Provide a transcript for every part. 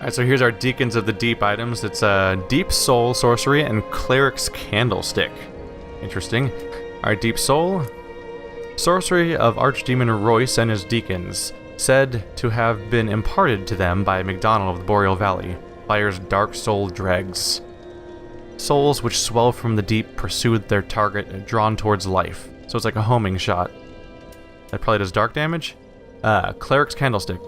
Alright, so here's our Deacons of the Deep items. It's Deep Soul Sorcery and Cleric's Candlestick. Interesting. Alright, Deep Soul. Sorcery of Archdemon Royce and his Deacons, said to have been imparted to them by MacDonald of the Boreal Valley. Fires dark soul dregs. Souls which swell from the deep pursue their target, drawn towards life. So it's like a homing shot. That probably does dark damage. Cleric's Candlestick.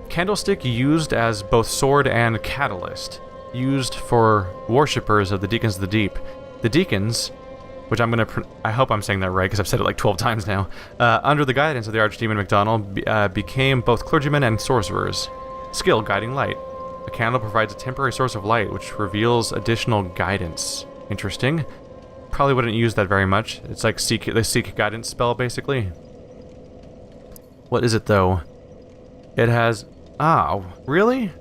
Candlestick used as both sword and catalyst. Used for worshippers of the Deacons of the Deep. The Deacons, which I hope I'm saying that right because I've said it like 12 times now, under the guidance of the Archdemon MacDonald, became both clergymen and sorcerers. Skill, Guiding Light. A candle provides a temporary source of light which reveals additional guidance. Interesting. Probably wouldn't use that very much. It's like the seek guidance spell, basically. What is it, though? It has... Oh, really?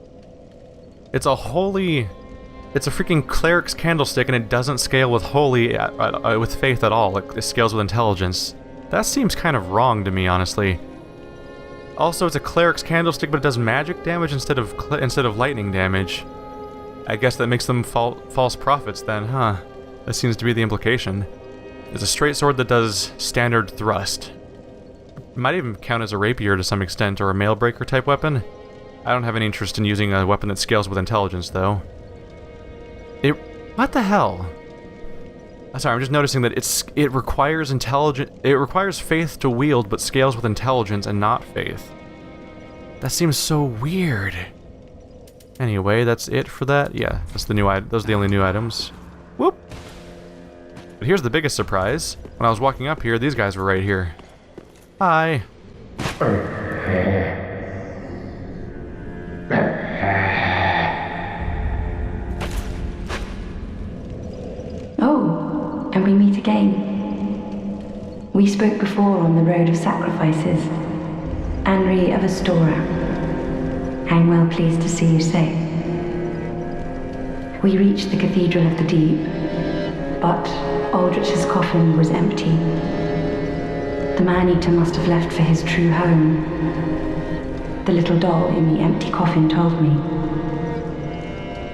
It's a holy... It's a freaking cleric's candlestick, and it doesn't scale with holy, with faith at all. It scales with intelligence. That seems kind of wrong to me, honestly. Also, it's a cleric's candlestick, but it does magic damage instead of lightning damage. I guess that makes them false prophets then, huh? That seems to be the implication. It's a straight sword that does standard thrust. It might even count as a rapier to some extent, or a mail breaker type weapon. I don't have any interest in using a weapon that scales with intelligence, though. What the hell? Sorry, I'm just noticing that it requires faith to wield, but scales with intelligence and not faith. That seems so weird. Anyway, that's it for that. Yeah, those are the only new items. Whoop. But here's the biggest surprise. When I was walking up here, these guys were right here. Hi. Oh, and we meet again. We spoke before on the road of sacrifices. Anri of Astora. I'm well pleased to see you safe. We reached the Cathedral of the Deep, but Aldrich's coffin was empty. The man-eater must have left for his true home. The little doll in the empty coffin told me.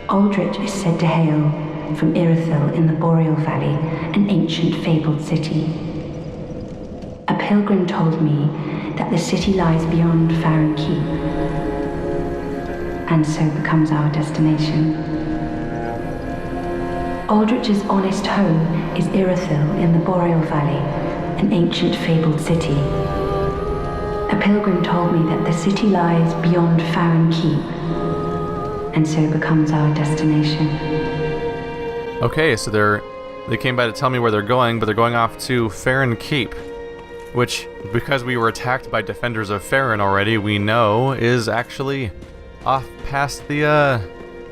Aldrich is said to hail from Irithyll in the Boreal Valley, an ancient fabled city. A pilgrim told me that the city lies beyond Farron Keep, and so becomes our destination. Aldrich's honest home is Irithyll in the Boreal Valley, an ancient fabled city. A pilgrim told me that the city lies beyond Farron Keep, and so becomes our destination. Okay, so they came by to tell me where they're going, but they're going off to Farron Keep, which, because we were attacked by defenders of Farron already, we know is actually off past the,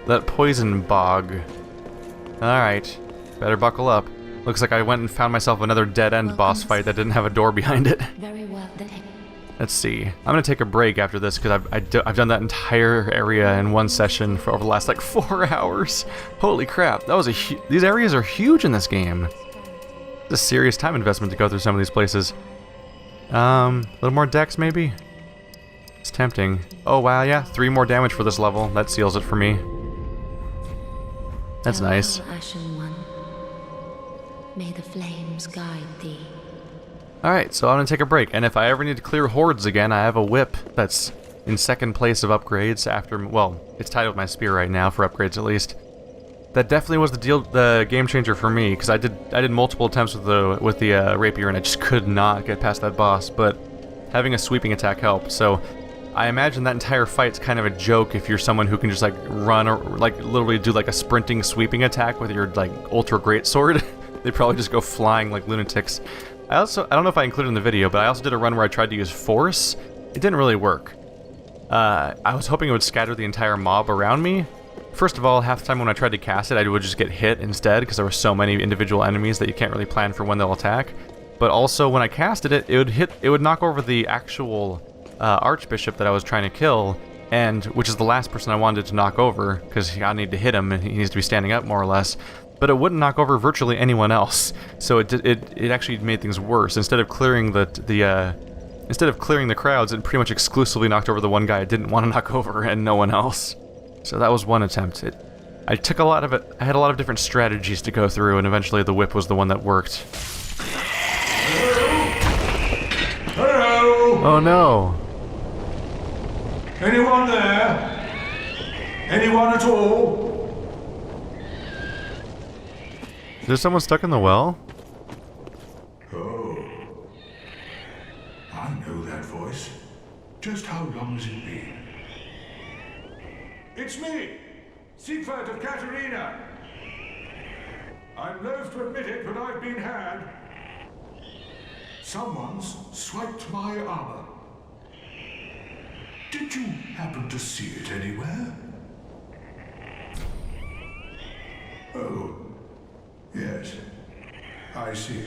that poison bog. Alright, better buckle up. Looks like I went and found myself another dead-end boss fight that didn't have a door behind it. Very well then. Let's see. I'm gonna take a break after this because I've done that entire area in one session for over the last like 4 hours. Holy crap! That was these areas are huge in this game. It's a serious time investment to go through some of these places. A little more dex maybe. It's tempting. Oh wow, yeah, 3 more damage for this level. That seals it for me. That's nice. Farewell, Ashen One. May the flames guide thee. Alright, so I'm gonna take a break, and if I ever need to clear hordes again, I have a whip that's in second place of upgrades after, well, it's tied with my spear right now for upgrades at least. That definitely was the game changer for me, because I did multiple attempts with the rapier and I just could not get past that boss, but having a sweeping attack helped, so I imagine that entire fight's kind of a joke if you're someone who can just like run or like literally do like a sprinting sweeping attack with your like ultra great sword. They probably just go flying like lunatics. I don't know if I included in the video, but I also did a run where I tried to use force. It didn't really work. I was hoping it would scatter the entire mob around me. First of all, half the time when I tried to cast it, I would just get hit instead because there were so many individual enemies that you can't really plan for when they'll attack. But also, when I casted it, it would knock over the actual archbishop that I was trying to kill, and which is the last person I wanted to knock over because I need to hit him and he needs to be standing up more or less. But it wouldn't knock over virtually anyone else, so it actually made things worse. Instead of clearing the crowds, it pretty much exclusively knocked over the one guy I didn't want to knock over and no one else. So that was one attempt. I took a lot of it. I had a lot of different strategies to go through, and eventually the whip was the one that worked. Hello? Oh no! Anyone there? Anyone at all? Is there someone stuck in the well? Oh. I know that voice. Just how long has it been? It's me! Siegfried of Katerina! I'm loath to admit it, but I've been had. Someone's swiped my armor. Did you happen to see it anywhere? Oh, yes. I see.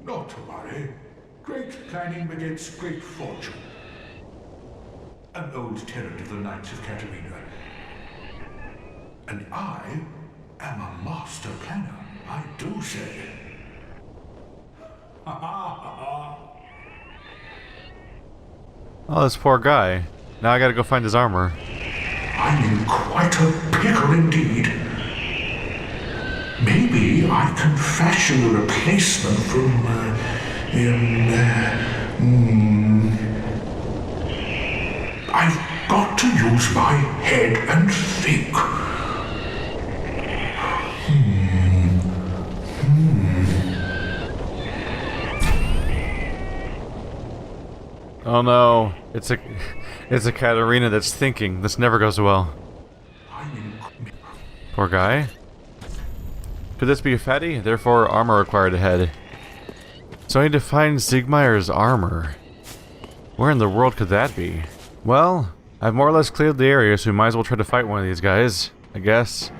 Not to worry. Great planning begets great fortune. An old tenant of the Knights of Katerina. And I am a master planner, I do say. Ha ha ha. Oh, this poor guy. Now I gotta go find his armor. I'm in quite a pickle indeed. Maybe I can fashion a replacement from, I've got to use my head and think. Oh no, it's a Katarina that's thinking. This never goes well. Poor guy. Could this be a fatty? Therefore, armor required ahead. So I need to find Siegmeyer's armor. Where in the world could that be? Well, I've more or less cleared the area, so we might as well try to fight one of these guys, I guess.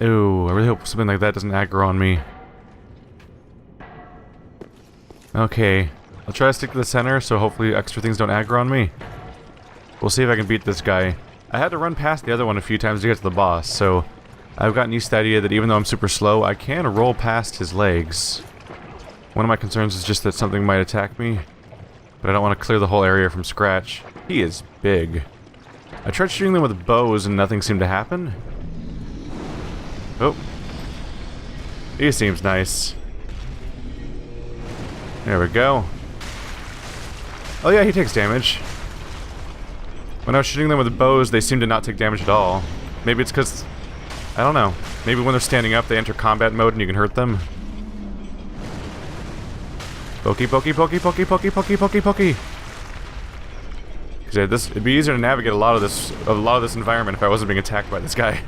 Ooh, I really hope something like that doesn't aggro on me. Okay, I'll try to stick to the center, so hopefully extra things don't aggro on me. We'll see if I can beat this guy. I had to run past the other one a few times to get to the boss, so I've gotten used to the idea that even though I'm super slow, I can roll past his legs. One of my concerns is just that something might attack me, but I don't want to clear the whole area from scratch. He is big. I tried shooting them with bows and nothing seemed to happen. Oh. He seems nice. There we go. Oh yeah, he takes damage. When I was shooting them with bows, they seem to not take damage at all. Maybe it's because... I don't know. Maybe when they're standing up, they enter combat mode and you can hurt them. Pokey, pokey, pokey, pokey, pokey, pokey, pokey, pokey. Because yeah, it'd be easier to navigate a lot of this environment if I wasn't being attacked by this guy.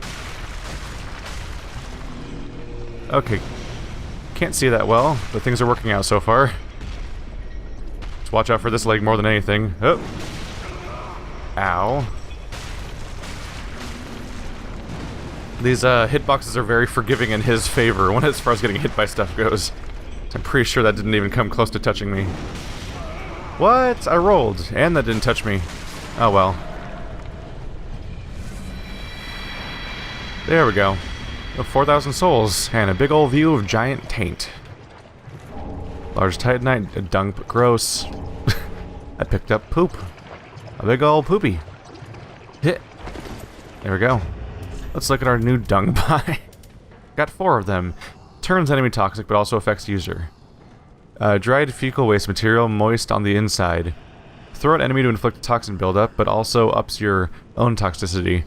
Okay. Can't see that well, but things are working out so far. Just watch out for this leg more than anything. Oh. Ow. These hitboxes are very forgiving in his favor when as far as getting hit by stuff goes. I'm pretty sure that didn't even come close to touching me. What? I rolled, and that didn't touch me. Oh well. There we go. 4,000 souls, and a big old view of giant taint. Large titanite, a dung, gross. I picked up poop. A big old poopy. Hit. There we go. Let's look at our new dung pie. Got 4 of them. Turns enemy toxic, but also affects user. Dried fecal waste material, moist on the inside. Throw at enemy to inflict a toxin buildup, but also ups your own toxicity.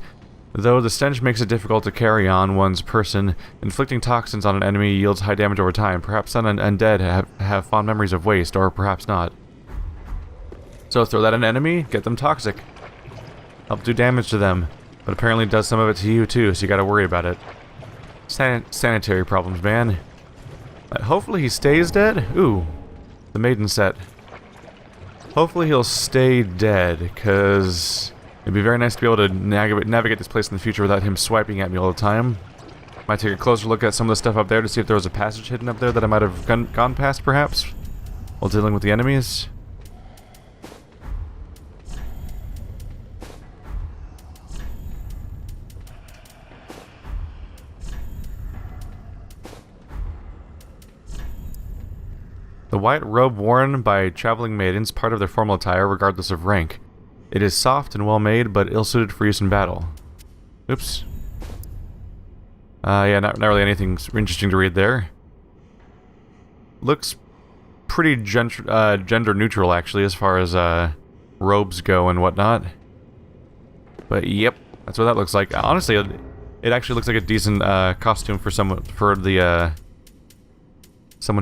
Though the stench makes it difficult to carry on one's person, inflicting toxins on an enemy yields high damage over time. Perhaps some undead have fond memories of waste, or perhaps not. So throw that at an enemy, get them toxic. Help do damage to them, but apparently it does some of it to you too, so you gotta worry about it. Sanitary problems, man. Hopefully he stays dead. Ooh, the maiden set. Hopefully he'll stay dead, because it'd be very nice to be able to navigate this place in the future without him swiping at me all the time. Might take a closer look at some of the stuff up there to see if there was a passage hidden up there that I might have gone past, perhaps, while dealing with the enemies. The white robe worn by traveling maidens, part of their formal attire regardless of rank. It is soft and well made, but ill-suited for use in battle. Oops. Yeah, not really anything interesting to read there. Looks pretty gender neutral, actually, as far as robes go and whatnot. But yep, that's what that looks like. Honestly, it actually looks like a decent costume for someone who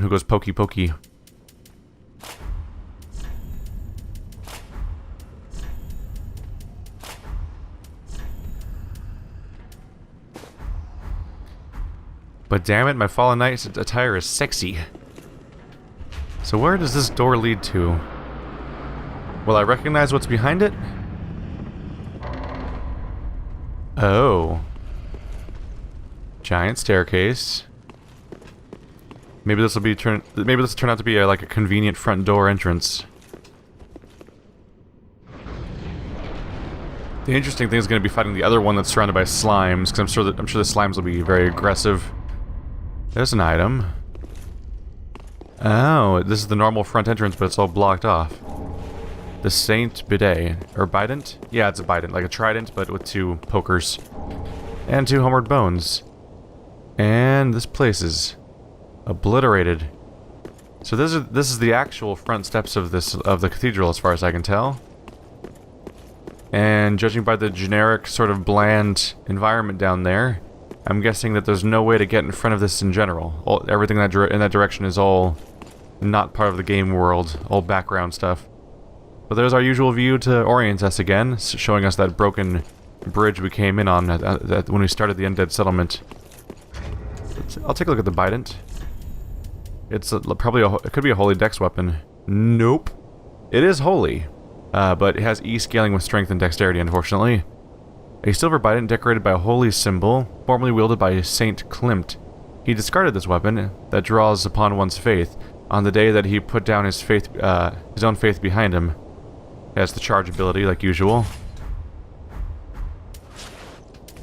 goes pokey pokey. But damn it, my Fallen Knight's attire is sexy. So where does this door lead to? Will I recognize what's behind it? Oh. Giant staircase. Maybe this will turn out to be like a convenient front door entrance. The interesting thing is going to be fighting the other one that's surrounded by slimes, because I'm sure the slimes will be very aggressive. There's an item. Oh, this is the normal front entrance, but it's all blocked off. The Saint Bidet. Or Bident? Yeah, it's a Bident. Like a trident, but with 2 pokers. And 2 homeward bones. And this place is obliterated. So this is the actual front steps of the cathedral, as far as I can tell. And judging by the generic, sort of bland environment down there, I'm guessing that there's no way to get in front of this in general. Everything in that direction is all not part of the game world, all background stuff. But there's our usual view to orient us again, showing us that broken bridge we came in on when we started the Undead Settlement. I'll take a look at the Bident. It's it could be a holy dex weapon. Nope. It is holy, but it has E scaling with strength and dexterity, unfortunately. A silver Bident decorated by a holy symbol, formerly wielded by Saint Klimt. He discarded this weapon that draws upon one's faith on the day that he put down his own faith behind him. It has the charge ability, like usual.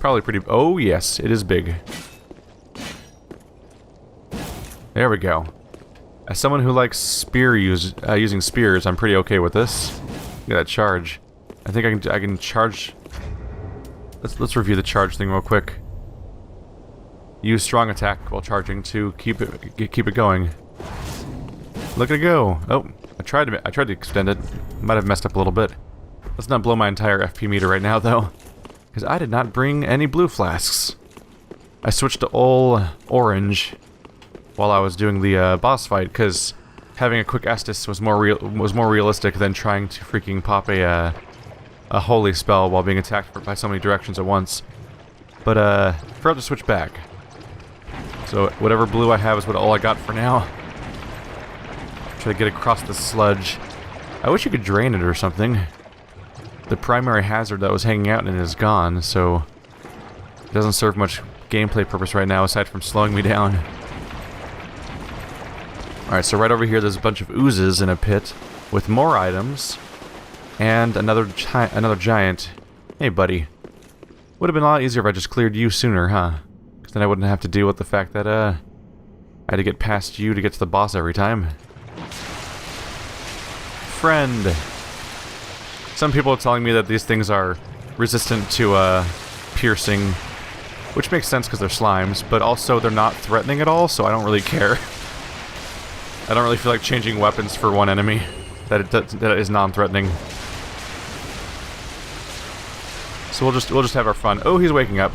Probably pretty... Oh, yes, it is big. There we go. As someone who likes using spears, I'm pretty okay with this. Look at that charge. I think I can charge... Let's review the charge thing real quick. Use strong attack while charging to keep it going. Look at it go! Oh, I tried to extend it. Might have messed up a little bit. Let's not blow my entire FP meter right now, though, because I did not bring any blue flasks. I switched to all orange while I was doing the boss fight, because having a quick Estus was more realistic than trying to freaking pop a holy spell while being attacked by so many directions at once. But forgot to switch back. So whatever blue I have is all I got for now. Try to get across the sludge. I wish you could drain it or something. The primary hazard that was hanging out in it is gone, so it doesn't serve much gameplay purpose right now aside from slowing me down. Alright, so right over here there's a bunch of oozes in a pit with more items. And another giant. Hey, buddy. Would have been a lot easier if I just cleared you sooner, huh? Because then I wouldn't have to deal with the fact that, I had to get past you to get to the boss every time. Friend. Some people are telling me that these things are resistant to, piercing. Which makes sense because they're slimes, but also they're not threatening at all, so I don't really care. I don't really feel like changing weapons for one enemy that is non-threatening. So we'll just have our fun. Oh, he's waking up.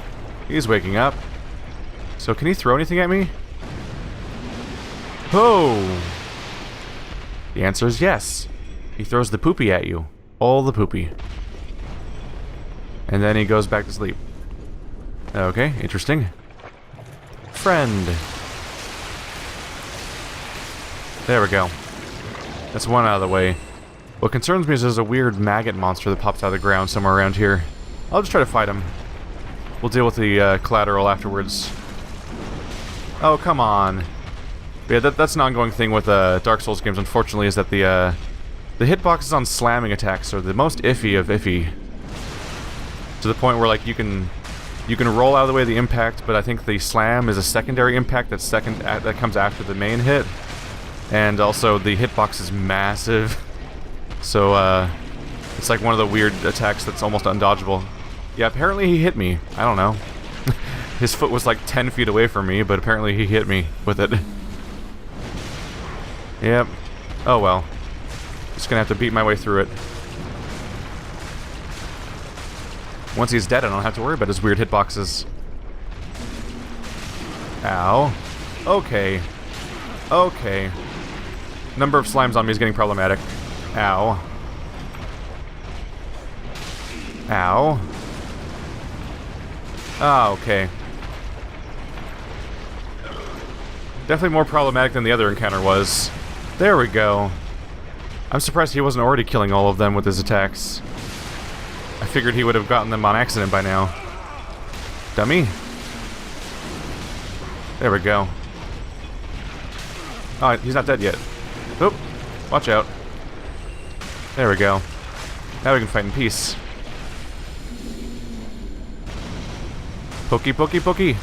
He's waking up. So can he throw anything at me? Oh! The answer is yes. He throws the poopy at you. All the poopy. And then he goes back to sleep. Okay, interesting. Friend. There we go. That's one out of the way. What concerns me is there's a weird maggot monster that pops out of the ground somewhere around here. I'll just try to fight him. We'll deal with the collateral afterwards. Oh, come on. Yeah, that's an ongoing thing with Dark Souls games, unfortunately, is that the hitboxes on slamming attacks are the most iffy of iffy. To the point where, like, you can roll out of the way of the impact, but I think the slam is a secondary impact that comes after the main hit. And also, the hitbox is massive. So, It's like one of the weird attacks that's almost undodgeable. Yeah, apparently he hit me. I don't know. His foot was like 10 feet away from me, but apparently he hit me with it. Yep. Oh well. Just gonna have to beat my way through it. Once he's dead, I don't have to worry about his weird hitboxes. Ow. Okay. Okay. Number of slimes on me is getting problematic. Ow. Ow. Ah, okay. Definitely more problematic than the other encounter was. There we go. I'm surprised he wasn't already killing all of them with his attacks. I figured he would have gotten them on accident by now. Dummy. There we go. Oh, he's not dead yet. Oop. Watch out. There we go. Now we can fight in peace. Pokey, pokey, pokey.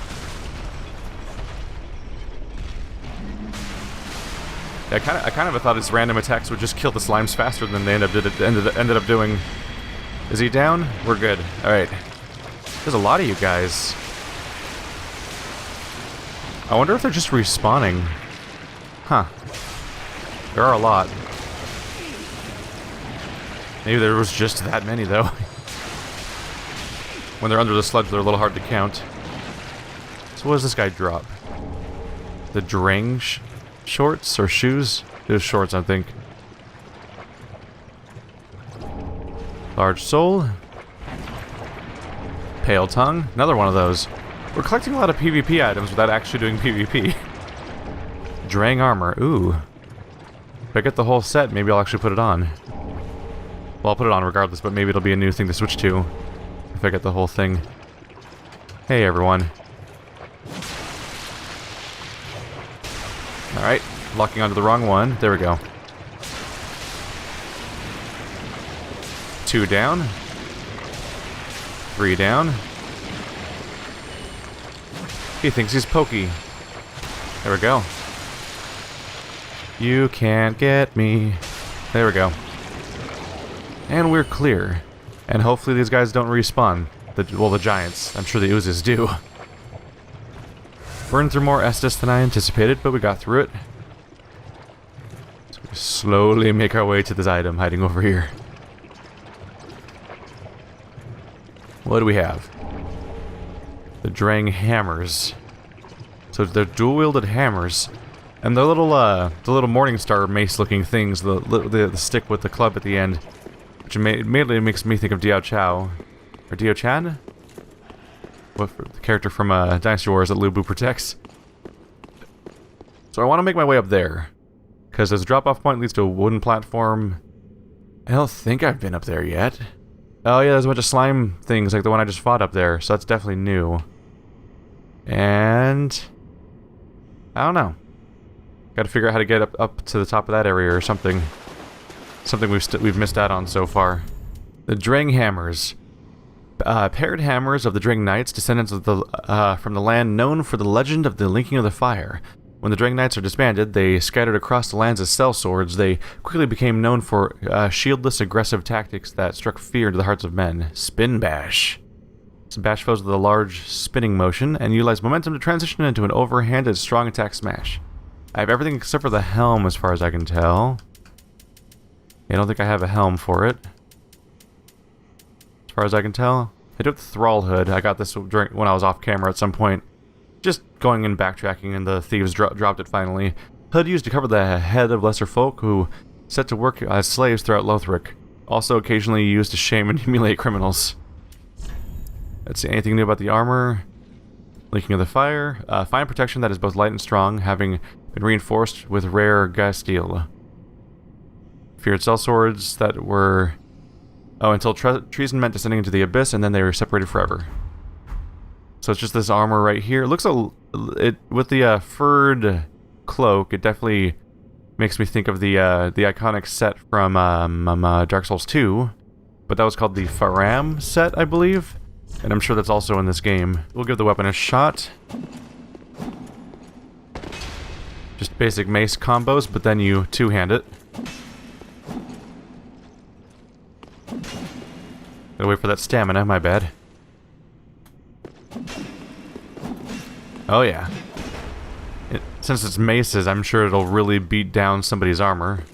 Yeah, I kind of thought his random attacks would just kill the slimes faster than they ended up doing. Is he down? We're good. All right. There's a lot of you guys. I wonder if they're just respawning. Huh. There are a lot. Maybe there was just that many, though. When they're under the sludge, they're a little hard to count. So what does this guy drop? The Drang shorts or shoes? It was shorts, I think. Large soul. Pale tongue. Another one of those. We're collecting a lot of PvP items without actually doing PvP. Drang armor. Ooh. If I get the whole set, maybe I'll actually put it on. Well, I'll put it on regardless, but maybe it'll be a new thing to switch to. If I get the whole thing. Hey, everyone. Alright. Locking onto the wrong one. There we go. 2 down. 3 down. He thinks he's pokey. There we go. You can't get me. There we go. And we're clear. And hopefully these guys don't respawn. Well, the giants. I'm sure the oozes do. Burned through more Estus than I anticipated, but we got through it. So we slowly make our way to this item hiding over here. What do we have? The Drang hammers. So they're dual-wielded hammers. And the little Morningstar mace-looking things, the stick with the club at the end, which immediately makes me think of Diao Chao. Or Dio Chan? What, the character from Dynasty Wars that Lu Bu protects. So I want to make my way up there. Because this drop-off point leads to a wooden platform. I don't think I've been up there yet. Oh yeah, there's a bunch of slime things like the one I just fought up there, so that's definitely new. And I don't know. Gotta figure out how to get up to the top of that area or something. Something we've missed out on so far. The Drang hammers. Paired hammers of the Drang Knights, descendants of from the land known for the legend of the linking of the fire. When the Drang Knights are disbanded, they scattered across the lands as cell swords. They quickly became known for shieldless, aggressive tactics that struck fear into the hearts of men. Spin bash. Bash foes with a large spinning motion and utilize momentum to transition into an overhanded, strong attack smash. I have everything except for the helm, as far as I can tell. I don't think I have a helm for it. As far as I can tell. I do have the Thrall hood. I got this when I was off camera at some point. Just going and backtracking, and the thieves dropped it finally. Hood used to cover the head of lesser folk who set to work as slaves throughout Lothric. Also occasionally used to shame and humiliate criminals. Let's see, anything new about the armor? Linking of the fire. Fine protection that is both light and strong, having been reinforced with rare gas steel. Feared cell swords that were... Oh, until treason meant descending into the abyss, and then they were separated forever. So it's just this armor right here. It looks with the furred cloak, it definitely makes me think of the iconic set from Dark Souls 2, but that was called the Faram set, I believe, and I'm sure that's also in this game. We'll give the weapon a shot. Just basic mace combos, but then you two-hand it. Gotta wait for that stamina, my bad. Oh yeah. Since it's maces, I'm sure it'll really beat down somebody's armor.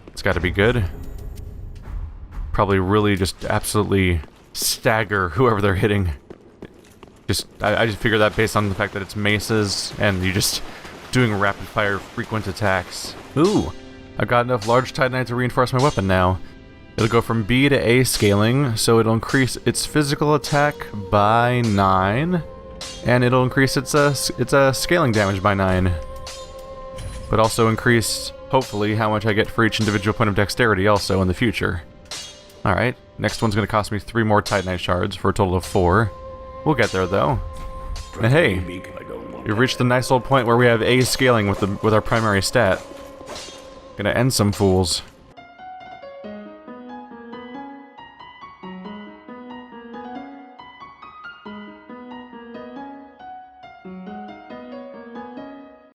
It's gotta be good. Probably really just absolutely stagger whoever they're hitting. I just figure that based on the fact that it's maces and you just doing rapid fire frequent attacks. Ooh, I've got enough large titanite to reinforce my weapon now. It'll go from B to A scaling, so it'll increase its physical attack by 9, and it'll increase its scaling damage by 9. But also increase, hopefully, how much I get for each individual point of dexterity also in the future. Alright, next one's going to cost me 3 more titanite shards for a total of 4. We'll get there though. And hey, we've reached the nice old point where we have A scaling with our primary stat. Gonna end some fools.